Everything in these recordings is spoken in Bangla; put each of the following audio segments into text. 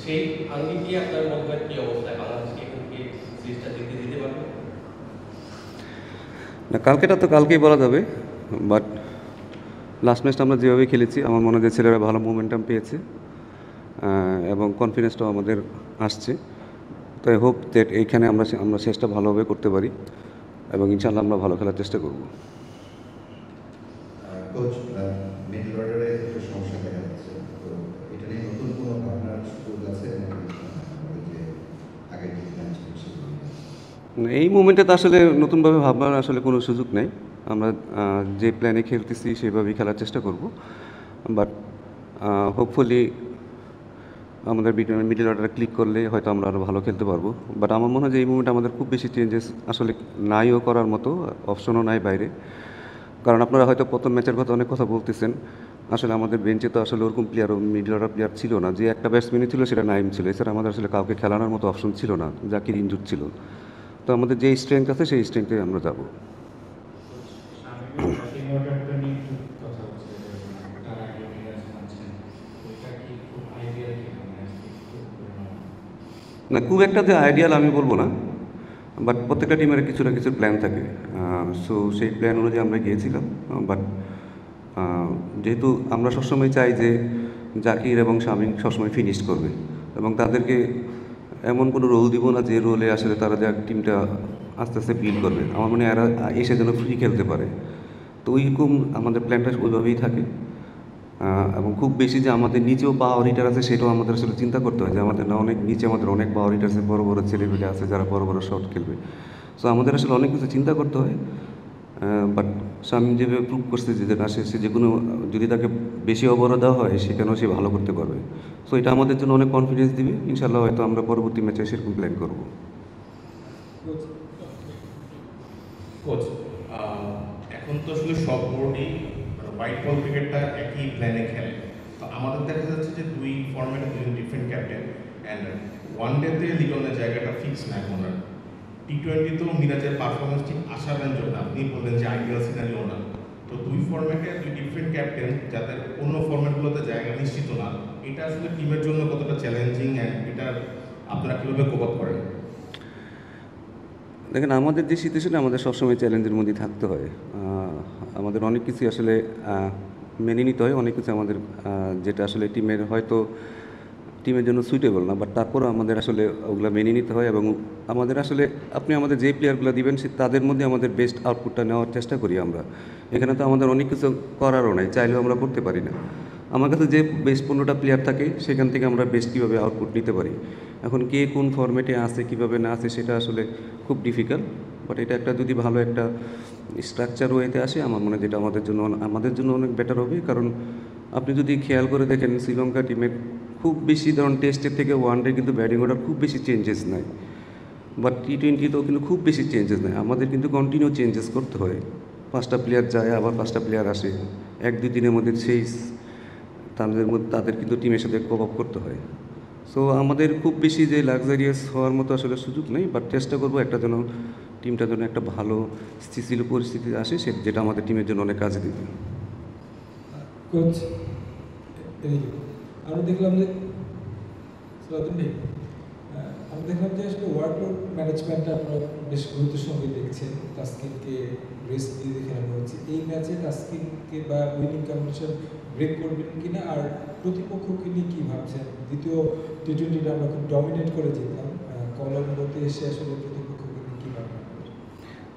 সেই আঙ্গিক কি আপনার মনে হয় কি অবস্থায় বাংলাদেশকে এখান থেকে সিরিজটা জিতে দিতে পারবে? না, কালকেটা তো কালকেই বলা যাবে, বাট লাস্ট ম্যাচটা আমরা যেভাবে খেলেছি আমার মনে হয় যে ছেলেরা ভালো মোমেন্টাম পেয়েছে এবং কনফিডেন্সটাও আমাদের আসছে। তো আই হোপ দ্যাট এইখানে আমরা শেষটা ভালোভাবে করতে পারি এবং ইনশাআল্লাহ আমরা ভালো খেলার চেষ্টা করব। কোচ, মিডল অর্ডারে একটা সমস্যা দেখা যাচ্ছে, তো এটা নিয়ে নতুন কোনো ভাবনার সুযোগ আছে নাকি আমাদের যে আগের যে প্ল্যান ছিল সেগুলো? এই মুমেন্টে তো আসলে নতুনভাবে ভাববার আসলে কোনো সুযোগ নেই। আমরা যে প্ল্যানে খেলতেছি সেভাবেই খেলার চেষ্টা করব, বাট হোপফুলি আমাদের মিডল অর্ডারে ক্লিক করলে হয়তো আমরা আরও ভালো খেলতে পারবো। বাট আমার মনে হয় যে এই মুমেন্টে আমাদের খুব বেশি চেঞ্জেস আসলে নাইও করার মতো অপশনও নাই বাইরে। কারণ আপনারা হয়তো প্রথম ম্যাচের কথা অনেক কথা বলতেছেন, আসলে আমাদের বেঞ্চে তো আসলে ওরকম প্লেয়ার মিডল অর্ডার প্লেয়ার ছিল না। যে একটা ব্যাটসম্যানই ছিল সেটা নাইম ছিল, এছাড়া আমাদের আসলে কাউকে খেলানোর মতো অপশন ছিল না, জাকির ইনজুর ছিল। তো আমাদের যে স্ট্রেংথ আছে সেই স্ট্রেংথে আমরা যাব। না, খুব একটা যে আইডিয়াল আমি বলবো না, বাট প্রত্যেকটা টিমের কিছু না কিছু প্ল্যান থাকে। সো সেই প্ল্যান অনুযায়ী আমরা গিয়েছিলাম। বাট যেহেতু আমরা সবসময় চাই যে জাকির এবং শামীম সবসময় ফিনিশ করবে এবং তাদেরকে এমন কোনো রোল দিব না যে রোলে আসলে তারা যা টিমটা আস্তে আস্তে বিল্ড করবে। আমার মনে হয় এরা এসে যেন ফ্রি খেলতে পারে। তো ওইরকম আমাদের প্ল্যানটা ওইভাবেই থাকে। এবং খুব বেশি যে আমাদের নিচেও পাওয়ার হিটার আছে সেটাও আমাদের আসলে চিন্তা করতে হয় যে আমাদের না অনেক নিচে আমাদের অনেক পাওয়ার হিটার আছে, বড় বড় ছেলেপেলে আছে যারা বড় বড় শট খেলবে। সো আমাদের আসলে অনেক কিছু চিন্তা করতে হয়। বাট শামীম যেভাবে প্রুভ করছে যে না, সে যে কোনো যদি তাকে বেশি ওভারও দেওয়া হয় সেখানেও সে ভালো করতে পারবে। সো এটা আমাদের জন্য অনেক কনফিডেন্স দিবে। ইনশাল্লাহ হয়তো আমরা পরবর্তী ম্যাচে সেরকম প্ল্যান করবো। কোচ, এখন তো আসলে সব বোর্ডই হোয়াইট বল ক্রিকেটটা একই প্ল্যানে খেলে। তো আমাদের দেখা যাচ্ছে যে দুই ফর্মেটে দুজন ডিফারেন্ট ক্যাপ্টেন, অ্যান্ড ওয়ান ডেতে লিটনের জায়গাটা ফিক্স না এখন আর। টি-20তেও মিরাজের পারফরমেন্স ঠিক আশাব্যঞ্জক না, আপনি বললেন যে আইডিয়াল সিনারিও না। তো দুই ফর্মেটে দুই ডিফারেন্ট ক্যাপ্টেন যাদের অন্য ফর্মেটগুলোতে জায়গা নিশ্চিত না, এটা আসলে টিমের জন্য কতটা চ্যালেঞ্জিং, অ্যান্ড এটা আপনারা কীভাবে কোপ আপ করেন? দেখেন, আমাদের যে সিচুয়েশনে আমাদের সবসময় চ্যালেঞ্জের মধ্যে থাকতে হয়। আমাদের অনেক কিছু আসলে মেনে নিতে হয়, অনেক কিছু আমাদের যেটা আসলে টিমের জন্য সুইটেবল না, বাট তারপরেও আমাদের আসলে ওগুলো মেনে নিতে হয় এবং আমাদের আসলে আপনি আমাদের যে প্লেয়ারগুলো দিবেন তাদের মধ্যে আমাদের বেস্ট আউটপুটটা নেওয়ার চেষ্টা করি আমরা। এখানে তো আমাদের অনেক কিছু করারও নাই, চাইলেও আমরা করতে পারি না। আমার কাছে যে বেস্ট 15টা প্লেয়ার থাকে সেখান থেকে আমরা বেস্ট কীভাবে আউটপুট নিতে পারি। এখন কে কোন ফরম্যাটে আছে কীভাবে না আছে সেটা আসলে খুব ডিফিকাল্ট, বাট এটা একটা যদি ভালো একটা স্ট্রাকচার ওয়েতে আসে আমার মনে হয় যেটা আমাদের জন্য অনেক বেটার হবে। কারণ আপনি যদি খেয়াল করে দেখেন শ্রীলঙ্কা টিমের খুব বেশি ধরুন টেস্টের থেকে ওয়ানডে কিন্তু ব্যাটিং অর্ডার খুব বেশি চেঞ্জেস নাই, বাট টি-20তেও কিন্তু খুব বেশি চেঞ্জেস নাই। আমাদের কিন্তু কন্টিনিউ চেঞ্জেস করতে হয়, 5টা প্লেয়ার যায় আবার 5টা প্লেয়ার আসে, 1-2 দিনের মধ্যে তাদের কিন্তু টিমের সাথে কোপ আপ করতে হয়। সো আমাদের খুব বেশি যে লাক্সারিয়াস হওয়ার মতো আসলে সুযোগ নেই, বাট চেষ্টা করবো টিমটার জন্য একটা ভালো স্থিতিশীল পরিস্থিতি আসে যেটা আমাদের টিমের জন্য অনেক কাজে দেবে। কোচ, আমরা দেখলাম যে আমরা দেখলাম যে আসলে ওয়ার্কলোড ম্যানেজমেন্টটা আপনারা বেশ গুরুত্বের সঙ্গে দেখছেন। তাসকিনকে রেস্ট দিয়ে খেলানো হচ্ছে। এই ম্যাচে তাসকিনকে বা উইনিং কম্বিনেশন ব্রেক করবেন কিনা, আর প্রতিপক্ষকে নিয়ে কী ভাবছেন? দ্বিতীয় টি-20টা আমরা খুব ডমিনেট করে যেতাম, কলম্বোতে এসে আসলে প্রতিপক্ষকে নিয়ে কী ভাববেন?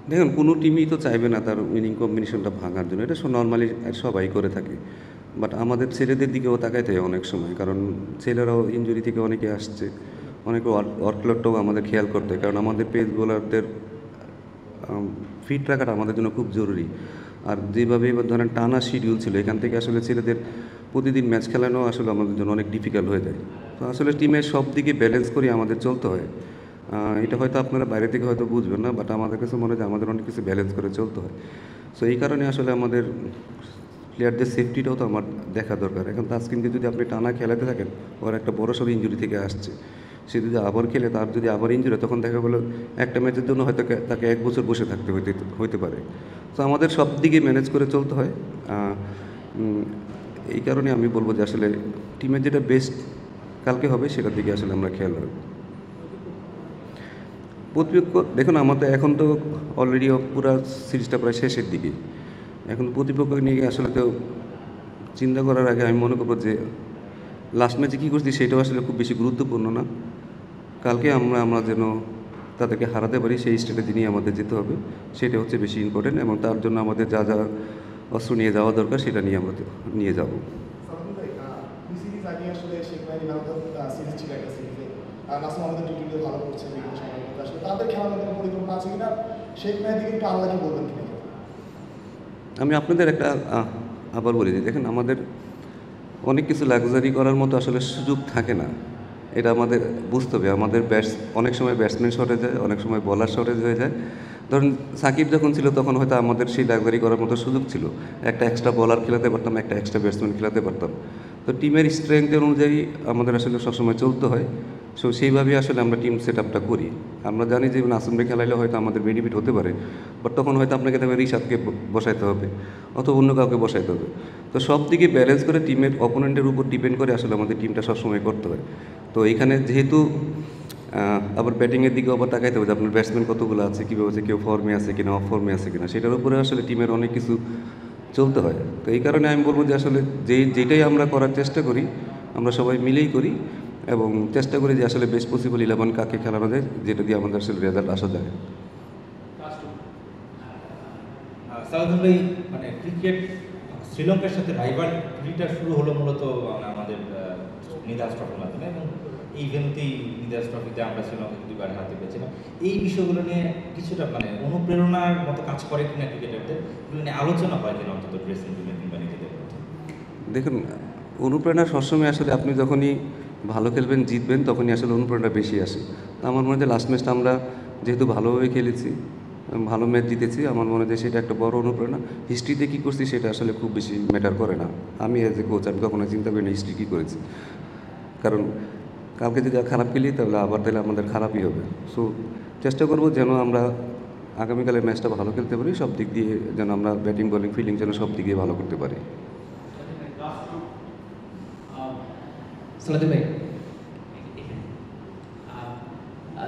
দেখুন, কোনো টিমই তো চাইবে না তার উইনিং কম্বিনেশনটা ভাঙার জন্য, এটা নর্মালি সবাই করে থাকে। বাট আমাদের ছেলেদের দিকেও তাকাইতে হয় অনেক সময়, কারণ ছেলেরাও ইনজুরি থেকে অনেকে আসছে, অনেকে ওয়ার্কলোডটাও আমাদের খেয়াল করতে হয়। কারণ আমাদের পেস বোলারদের ফিট রাখাটা আমাদের জন্য খুব জরুরি। আর যেভাবে এবার ধরেন টানা শিডিউল ছিল, এখান থেকে আসলে ছেলেদের প্রতিদিন ম্যাচ খেলানো আসলে আমাদের জন্য অনেক ডিফিকাল্ট হয়ে যায়। তো আসলে টিমের সব দিকে ব্যালেন্স করে আমাদের চলতে হয়। এটা হয়তো আপনারা বাইরে থেকে হয়তো বুঝবেন না, বাট আমাদের কাছে মনে হয় আমাদের অনেক কিছু ব্যালেন্স করে চলতে হয়। সো এই কারণে আসলে আমাদের প্লেয়ারদের সেফটিটাও তো আমার দেখা দরকার। এখন তাসকিনকে যদি আপনি টানা খেলাতে থাকেন, ওর একটা বড়সড় ইনজুরি থেকে আসছে, সে যদি আবার খেলে তার যদি আবার ইনজুরি, তখন দেখা গেলো একটা ম্যাচের জন্য হয়তো তাকে 1 বছর বসে থাকতে হইতে পারে। তো আমাদের সব দিকে ম্যানেজ করে চলতে হয়। এই কারণে আমি বলবো যে আসলে টিমের যেটা বেস্ট কালকে হবে সেটার দিকে আসলে আমরা খেয়াল রাখবো। প্রতিপক্ষ দেখুন, আমাদের এখন তো অলরেডি পুরো সিরিজটা প্রায় শেষের দিকে। এখন প্রতিপক্ষ নিয়ে আসলে তো চিন্তা করার আগে আমি মনে করবো যে লাস্ট ম্যাচে কী করছি সেটাও আসলে খুব বেশি গুরুত্বপূর্ণ না। কালকে আমরা যেন তাদেরকে হারাতে পারি সেই স্ট্র্যাটেজি নিয়ে আমাদের যেতে হবে, সেটা হচ্ছে বেশি ইম্পর্টেন্ট, এবং তার জন্য আমাদের যা যা অস্ত্র নিয়ে যাওয়া দরকার সেটা নিয়ে আমরা নিয়ে যাব। সালাম ভাই, সিরিজ আগে আসলে শেখ মেহেদী সিরিজ ছিল একটা সিরিজে নাসিম আমাদের টি20 ভালো করছে বিভিন্ন সময়, আসলে তাদের খেলার মধ্যে পরিকল্পনা আছে কিনা, শেখ মেহেদীকে একটু আল্লাহকে বলবেন কিনা? আমি আপনাদের একটা আবার বলি যে দেখেন, আমাদের অনেক কিছু লাক্সারি করার মতো আসলে সুযোগ থাকে না, এটা আমাদের বুঝতে হবে। আমাদের অনেক সময় ব্যাটসম্যান শর্টেজ হয়, অনেক সময় বলার শর্টেজ হয়ে যায়। ধরুন সাকিব যখন ছিল তখন হয়তো আমাদের সেই লাক্সারি করার মতো সুযোগ ছিল, একটা এক্সট্রা বলার খেলাতে পারতাম, একটা এক্সট্রা ব্যাটসম্যান খেলাতে পারতাম। তো টিমের স্ট্রেংথের অনুযায়ী আমাদের আসলে সবসময় চলতে হয়। সো সেইভাবেই আসলে আমরা টিম সেট আপটা করি। আমরা জানি যে নাসিমকে খেলাইলে হয়তো আমাদের বেনিফিট হতে পারে, বাট তখন হয়তো আপনাকে তবে রিশাদকে বসাইতে হবে অথবা অন্য কাউকে বসাইতে হবে। তো সব দিকে ব্যালেন্স করে টিমের অপোনেন্টের উপর ডিপেন্ড করে আসলে আমাদের টিমটা সবসময় করতে হয়। তো এখানে যেহেতু আবার ব্যাটিংয়ের দিকে আবার তাকাইতে হবে যে আপনার ব্যাটসম্যান কতগুলো আছে, কীভাবে আছে, কেউ ফর্মে আছে কিনা, অফ ফর্মে আছে কিনা, সেটার উপরে আসলে টিমের অনেক কিছু চলতে হয়। তো এই কারণে আমি বলবো যে আসলে যেটাই আমরা করার চেষ্টা করি আমরা সবাই মিলেই করি, এবং চেষ্টা করি যে আসলে বেস্ট পসিবল 11 কাকে খেলানো যায়, যেটা দিয়ে আমাদের আসলে রেজাল্ট আসা যায়। সাউদুল ভাই, মানে ক্রিকেট শ্রীলঙ্কার সাথে রাইভালরিটা শুরু হলো মূলত আমাদের নিদাস ট্রফির মাধ্যমে, এবং এই ভেন্যুতেই নিদাস ট্রফিতে আমরা শ্রীলঙ্কাকে 2বার হাতে পেয়েছিলাম। এই বিষয়গুলো নিয়ে কিছুটা মানে অনুপ্রেরণার মতো কাজ করে কিনা ক্রিকেটারদের, এগুলো নিয়ে আলোচনা হয় কিনা অন্তত ড্রেসিং রুমে কিংবা নিজেদের মধ্যে? দেখুন, অনুপ্রেরণা সবসময় আসলে আপনি যখনই ভালো খেলবেন, জিতবেন, তখনই আসলে অনুপ্রেরণা বেশি আসে। তো আমার মনে হয় লাস্ট ম্যাচটা আমরা যেহেতু ভালোভাবে খেলেছি, ভালো ম্যাচ জিতেছি, আমার মনে হয় সেটা একটা বড় অনুপ্রেরণা। হিস্ট্রিতে কী করছি সেটা আসলে খুব বেশি ম্যাটার করে না। আমি অ্যাজ এ কোচ আমি কখনো চিন্তা করি না হিস্ট্রি কী করেছি, কারণ কালকে যদি খারাপ খেলি তাহলে আমাদের খারাপই হবে। সো চেষ্টা করব যেন আমরা আগামীকালের ম্যাচটা ভালো খেলতে পারি, সব দিক দিয়ে যেন আমরা ব্যাটিং, বোলিং, ফিল্ডিং যেন সব দিক দিয়ে ভালো করতে পারি। সালাদুল ভাই,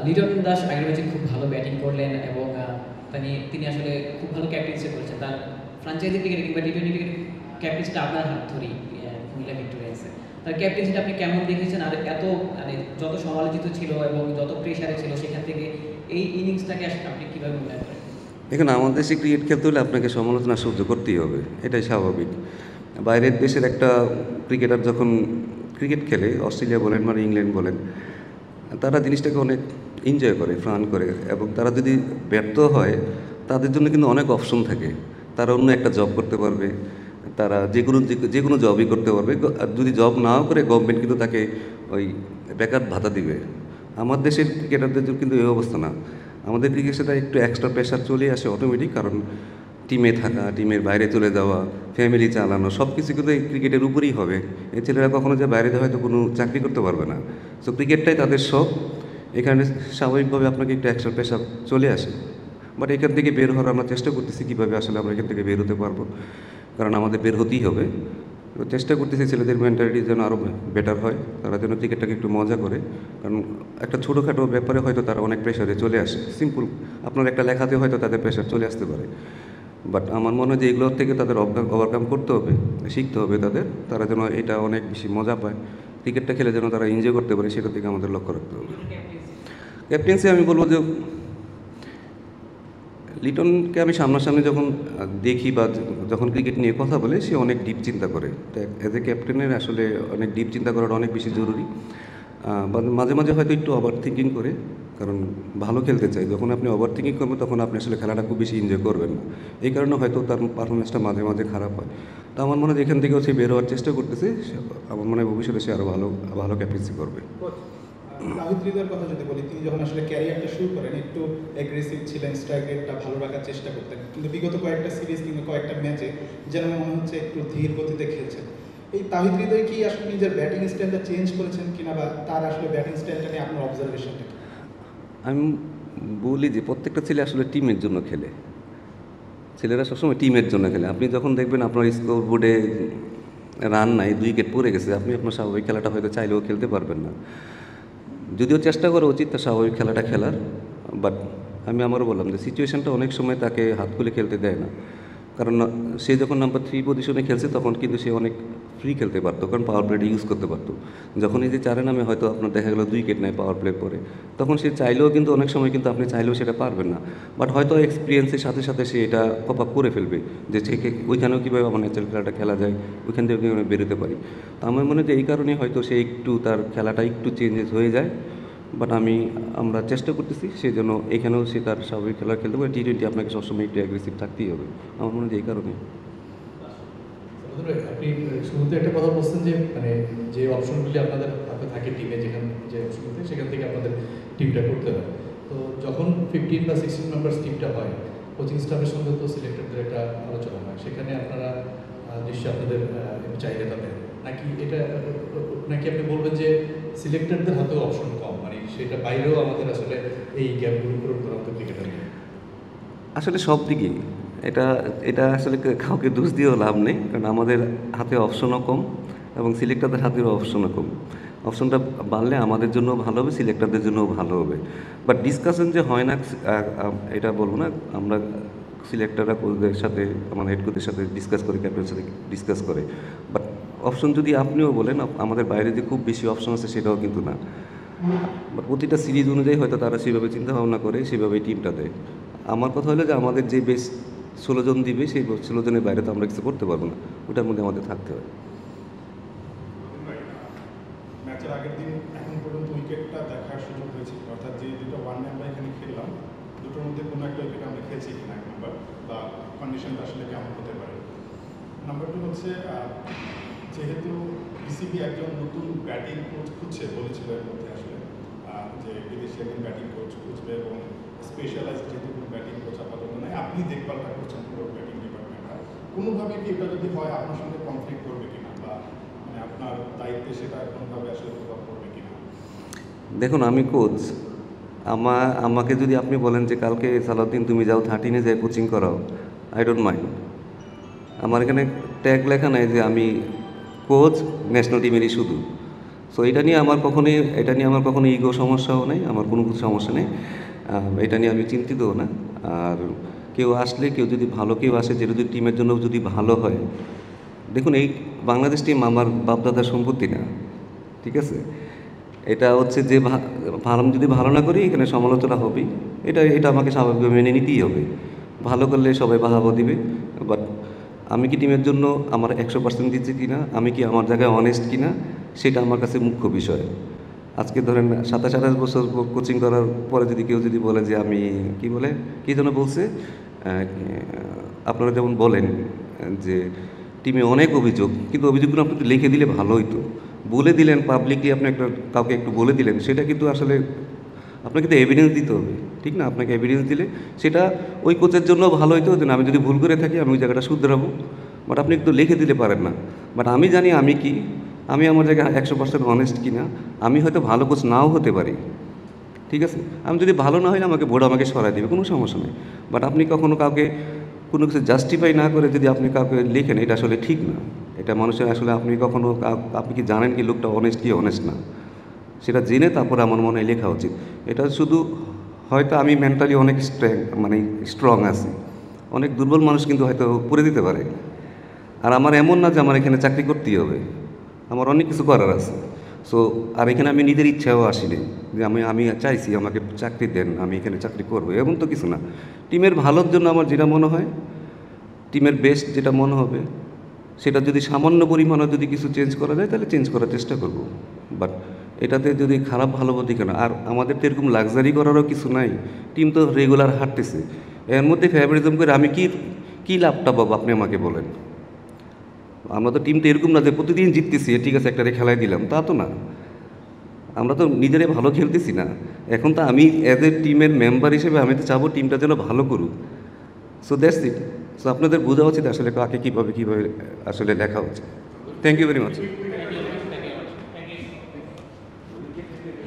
লিটন দাস আগের ম্যাচে খুব ভালো ব্যাটিং করলেন এবং তিনি আসলে খুব ভালো ক্যাপ্টেন্সি করেছেন। তার ফ্র্যাঞ্চাইজি ক্রিকেট কিংবা টি-20 ক্রিকেট ক্যাপ্টেন্সিটা আপনার হাত ধরেই কুমিল্লা ভিক্টোরিয়ান্সে। তার ক্যাপ্টেন্সিটা আপনি কেমন দেখেছেন? আর এত মানে যত সমালোচিত ছিল এবং যত প্রেশারে ছিল, সেখান থেকে এই ইনিংসটাকে আপনি কীভাবে মূল্যায়ন করেন? দেখুন, আমাদের দেশে ক্রিকেট খেলতে হলে আপনাকে সমালোচনা সহ্য করতেই হবে, এটাই স্বাভাবিক। বাইরের দেশের একটা ক্রিকেটার যখন ক্রিকেট খেলে, অস্ট্রেলিয়া বলেন বা ইংল্যান্ড বলেন, তারা জিনিসটাকে অনেক এনজয় করে, ফান করে, এবং তারা যদি ব্যর্থ হয় তাদের জন্য কিন্তু অনেক অপশন থাকে। তারা অন্য একটা জব করতে পারবে, তারা যে কোনো জবই করতে পারবে। আর যদি জব নাও করে, গভর্নমেন্ট কিন্তু তাকে ওই বেকার ভাতা দিবে। আমার দেশের ক্রিকেটারদের কিন্তু এই অবস্থা না। আমাদের দিকে সেটা একটু এক্সট্রা প্রেশার চলে আসে অটোমেটিক, কারণ টিমে থাকা, টিমের বাইরে চলে যাওয়া, ফ্যামিলি চালানো, সব কিছু কিন্তু এই ক্রিকেটের উপরেই হবে। এই ছেলেরা কখনো যে বাইরে হয়তো কোনো চাকরি করতে পারবে না। সো ক্রিকেটটাই তাদের শখ, এখানে স্বাভাবিকভাবে আপনাকে একটু এক্সট্রা প্রেশার চলে আসে। বাট এখান থেকে বের হওয়ার আমরা চেষ্টা করতেছি কীভাবে আসলে আমরা এখান থেকে বের হতে পারবো, কারণ আমাদের বের হতেই হবে। তো চেষ্টা করতেছি ছেলেদের মেন্টালিটি যেন আরও বেটার হয়, তারা যেন ক্রিকেটটাকে একটু মজা করে, কারণ একটা ছোটোখাটো ব্যাপারে হয়তো তারা অনেক প্রেশারে চলে আসে। সিম্পল আপনার একটা লেখাতে হয়তো তাদের প্রেশার চলে আসতে পারে, বাট আমার মনে হয় যে এগুলোর থেকে তাদের ওভারকাম করতে হবে, শিখতে হবে তারা যেন এটা অনেক বেশি মজা পায়, ক্রিকেটটা খেলে যেন তারা এনজয় করতে পারে, সেটার দিকে আমাদের লক্ষ্য রাখতে হবে। ক্যাপ্টেন্সি আমি বলবো যে লিটনকে আমি সামনাসামনি যখন দেখি বা যখন ক্রিকেট নিয়ে কথা বলে, সে অনেক ডিপ চিন্তা করে। তো অ্যাজ এ ক্যাপ্টেনের আসলে অনেক ডিপ চিন্তা করাটা অনেক বেশি জরুরি। মাঝে মাঝে হয়তো একটু ওভার থিঙ্কিং করে, কারণ ভালো খেলতে চাই। যখন আপনি ওভার থিঙ্কিং করবেন তখন আপনি আসলে খেলাটা খুব বেশি এনজয় করবেন না, এই কারণে হয়তো তার পারফরমেন্সটা মাঝে মাঝে খারাপ হয়। তো আমার মনে হয় এখান থেকেও সে বের হওয়ার চেষ্টা করতেছে। আমার মনে হয় ভবিষ্যতে সে আরও ভালো ক্যাপ্টেন্সি করবে। তাহিদ হৃদয়ের কথা যদি বলি, তিনি যখন আসলে ক্যারিয়ারটা শুরু করেন একটু অ্যাগ্রেসিভ ছিলেন, স্ট্রাইক রেটটা ভালো রাখার চেষ্টা করতেন, কিন্তু বিগত কয়েকটা সিরিজ কিংবা কয়েকটা ম্যাচে যেন মনে হচ্ছে একটু ধীর গতিতে খেলছেন। এই তাহিদ হৃদয় কি আসলে নিজের ব্যাটিং স্টাইলটা চেঞ্জ করেছেন কিনা, বা তার আসলে ব্যাটিং স্টাইলটা নিয়ে আপনার অবজারভেশনটা? আমি বলি যে প্রত্যেকটা ছেলে আসলে টিমের জন্য খেলে, ছেলেরা সবসময় টিমের জন্য খেলে। আপনি যখন দেখবেন আপনার স্কোর বোর্ডে রান নাই, 2 উইকেট পড়ে গেছে, আপনি আপনার স্বাভাবিক খেলাটা হয়তো চাইলেও খেলতে পারবেন না। যদিও চেষ্টা করা উচিত তার স্বাভাবিক খেলাটা খেলার, বাট আমি আমারও বললাম যে সিচুয়েশনটা অনেক সময় তাকে হাত খুলে খেলতে দেয় না, কারণ সে যখন নাম্বার 3 পজিশনে খেলছে তখন কিন্তু সে অনেক ফ্রি খেলতে পারতো, কারণ পাওয়ার প্লেটা ইউজ করতে পারতো। যখন এই যে 4 নামে হয়তো আপনার দেখা গেলো 2 উইকেট নেয় পাওয়ার প্লে পরে, তখন সে চাইলেও কিন্তু অনেক সময় কিন্তু আপনি চাইলেও সেটা পারবেন না, বাট হয়তো এক্সপিরিয়েন্সের সাথে সাথে সে এটা কপ আপ করে ফেলবে যে থেকে ওইখানেও কীভাবে আমার ন্যাচারাল খেলাটা খেলা যায়, ওইখান থেকে কীভাবে বেরোতে পারি। তো আমার মনে হয় যে এই কারণেই হয়তো সে একটু তার খেলাটা একটু চেঞ্জেস হয়ে যায়, বাট আমরা চেষ্টা করতেছি সেই জন্য এখানেও সে তার স্বাভাবিক খেলা খেলতে পারে। T20 আপনাকে সবসময় একটু অ্যাগ্রেসিভ থাকতেই হবে, আমার মনে হয় যে এই কারণে। আপনি শুরুতে একটা কথা বলছেন যে মানে যে অপশনগুলি আপনাদের হাতে থাকে টিমে, যেখানে যে অপশনগুলি সেখান থেকে আপনাদের টিমটা করতে হয়। তো যখন 15 বা 16 মেম্বার্স টিমটা হয়, কোচিং স্টাফের সঙ্গে তো সিলেক্টরদের একটা আলোচনা হয়, সেখানে আপনারা নিশ্চয়ই আপনাদের চাহিদাটা দেন নাকি আপনি বলবেন যে সিলেক্টরদের হাতেও অপশন কম, মানে সেটা বাইরেও আমাদের আসলে এই গ্যাপগুলো পূরণ করা হতো ক্রিকেটার? আসলে সব দিকেই এটা আসলে কাউকে দোষ দিয়েও লাভ নেই, কারণ আমাদের হাতে অপশনও কম এবং সিলেক্টরদের হাতেও অপশনও কম। অপশনটা বাড়লে আমাদের জন্য ভালো হবে, সিলেক্টরদের জন্যও ভালো হবে। বাট ডিসকাশন যে হয় না এটা বলবো না, আমরা সিলেক্টররা কোচদের সাথে আমার হেড কোচের সাথে ডিসকাস করি, ক্যাপ্টেনের সাথে ডিসকাস করে। বাট অপশন যদি আপনিও বলেন আমাদের বাইরে যে খুব বেশি অপশন আছে সেটাও কিন্তু না, বাট প্রতিটা সিরিজ অনুযায়ী হয়তো তারা সেভাবে চিন্তা ভাবনা করে সেভাবেই টিমটা দেয়। আমার কথা হলো যে আমাদের যে বেশ 16 জন দিবে সেই 16 জনের বাইরে তো আমরা কিছু করতে পারবো না, ওটার মধ্যে আমাদের থাকতে হয়। ম্যাচের আগের দিন এখন পর্যন্ত উইকেটটা দেখার সুযোগ হয়েছে, অর্থাৎ যে দুটো ওয়ান আমরা এখানে খেললাম দুটোর মধ্যে কোনো একটা উইকেট আমরা খেয়েছি কিনা এক নম্বর, বা কন্ডিশনটা আসলে কেমন হতে পারে। নাম্বার 2 হচ্ছে যেহেতু বিসিবি একজন নতুন ব্যাটিং কোচ খুঁজছে, বলেছিল এর মধ্যে আসলে যে বিদেশি একজন ব্যাটিং কোচ খুঁজবে এবং স্পেশালাইজড যেহেতু কোনো ব্যাটিং কোচ আপাতত নয়, আপনি দেখভালটা করছেন পুরো ব্যাটিং ডিপার্টমেন্টটা, কোনোভাবে কি এটা যদি হয় আপনার সঙ্গে কনফ্লিক্ট করবে কিনা, বা মানে আপনার দায়িত্বে সেটা কোনোভাবে আসলে প্রভাব পড়বে কিনা? দেখুন, আমি কোচ, আমাকে যদি আপনি বলেন যে কালকে সালাউদ্দিন তুমি যাও 13-এ যাই কোচিং করাও, আই ডোন্ট মাইন্ড। আমার এখানে ট্যাগ লেখা নাই যে আমি কোচ ন্যাশনাল টিমেরই শুধু। সো এটা নিয়ে আমার কখনো ইগো সমস্যাও নেই, আমার কোনো কিছু সমস্যা নেই, এটা নিয়ে আমি চিন্তিতও না। আর কেউ আসলে কেউ যদি ভালো কেউ আসে যেটা যদি টিমের জন্য যদি ভালো হয়, দেখুন এই বাংলাদেশ টিম আমার বাপদাদার সম্পত্তি না, ঠিক আছে? এটা হচ্ছে যে ভালো যদি ভালো না করি এখানে সমালোচনা হবেই, এটা আমাকে স্বাভাবিকভাবে মেনে নিতেই হবে। ভালো করলে সবাই বাহাবা দিবে, বাট আমি কি টিমের জন্য আমার 100% দিচ্ছি কি না, আমি কি আমার জায়গায় অনেস্ট কি না, সেটা আমার কাছে মুখ্য বিষয়। আজকে ধরেন 27-28 বছর কোচিং করার পরে যদি কেউ যদি বলে যে আমি কী যেন বলছে, আপনারা যেমন বলেন যে টিমে অনেক অভিযোগ, কিন্তু অভিযোগগুলো আপনি একটু লিখে দিলে ভালো হইতো। বলে দিলেন পাবলিকলি, আপনি কাউকে একটু বলে দিলেন, সেটা কিন্তু আসলে আপনাকে তো এভিডেন্স দিতে হবে, ঠিক না? আপনাকে এভিডেন্স দিলে সেটা ওই কোচের জন্য ভালো হইতো যে আমি যদি ভুল করে থাকি আমি ওই জায়গাটা শুধরাবো, বাট আপনি একটু লিখে দিলে পারেন না। বাট আমি জানি আমি আমার জায়গায় 100% অনেস্ট কিনা, আমি হয়তো ভালো কোচ নাও হতে পারি, ঠিক আছে? আমি যদি ভালো না হয় আমাকে বোর্ড আমাকে সরাই দেবে, কোনো সমস্যা নেই। বাট আপনি কখনো কাউকে কোনো কিছু জাস্টিফাই না করে যদি আপনি কাউকে লেখেন, এটা আসলে ঠিক না। এটা মানুষের আসলে আপনি কি জানেন কি লোকটা অনেস্ট কি অনেস্ট না, সেটা জেনে তারপরে আমার মনে হয় লেখা উচিত। এটা শুধু হয়তো আমি মেন্টালি অনেক স্ট্রং আছি, অনেক দুর্বল মানুষ কিন্তু হয়তো পড়ে দিতে পারে। আর আমার এমন না যে আমার এখানে চাকরি করতেই হবে, আমার অনেক কিছু করার আছে। সো আর এখানে আমি নিজের ইচ্ছাও আসিনি যে আমি চাইছি আমাকে চাকরি দেন, আমি এখানে চাকরি করবো, এমন তো কিছু না। টিমের ভালোর জন্য আমার যেটা মনে হয়, টিমের বেস্ট যেটা মনে হবে, সেটা যদি সামান্য পরিমাণে যদি কিছু চেঞ্জ করা যায় তাহলে চেঞ্জ করার চেষ্টা করব। বাট এটাতে যদি খারাপ ভালো বলতে কেন, আর আমাদের তো এরকম লাক্সারি করারও কিছু নাই, টিম তো রেগুলার হাঁটতেছে, এর মধ্যে ফেভারিজম করে আমি কী লাভটা পাবো আপনি আমাকে বলেন। আমরা তো টিম তো এরকম না যে প্রতিদিন জিততেছি, ঠিক আছে একটা খেলায় দিলাম, তা তো না। আমরা তো নিজেরাই ভালো খেলতেছি না। এখন তো আমি অ্যাজ এ টিমের মেম্বার হিসেবে আমি তো চাবো টিমটা যেন ভালো করুক। So that's it. সো আপনাদের বোঝা উচিত আসলে কাকে কীভাবে আসলে লেখা উচিত। Thank you very much.